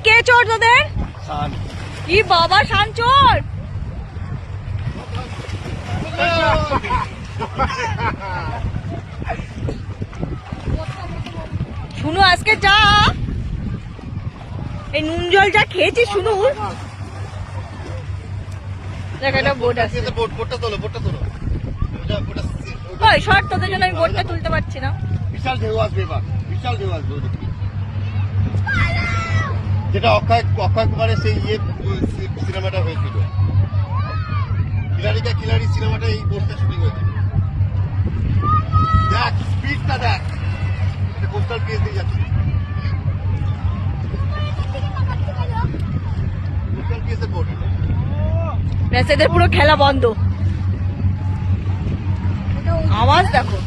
কে চোর তোদের? কি বাবা শান চোর? শুনু আজকে যা এই নুন জল যা খেয়েছিস শুনু। দেখ একটা বোট আছে। ওই শর্ট তোদের জন্য আমি বোটটা তুলতে পারছি না। বিশাল ঢেউ আসবে এবার, বিশাল ঢেউ আসবে। যেটা অক্ষয় কুমারের সেই সিনেমাটা হয়েছিল, খিলাড়ি সিনেমাটা এই বোটটা শুটিং হয়েছিল। দেখ স্পিডটা দেখ, কোস্টাল পিএস দিয়ে যাচ্ছে। কোস্টাল পিএসের বোট। এদের পুরো খেলা বন্ধ। আওয়াজ দেখো।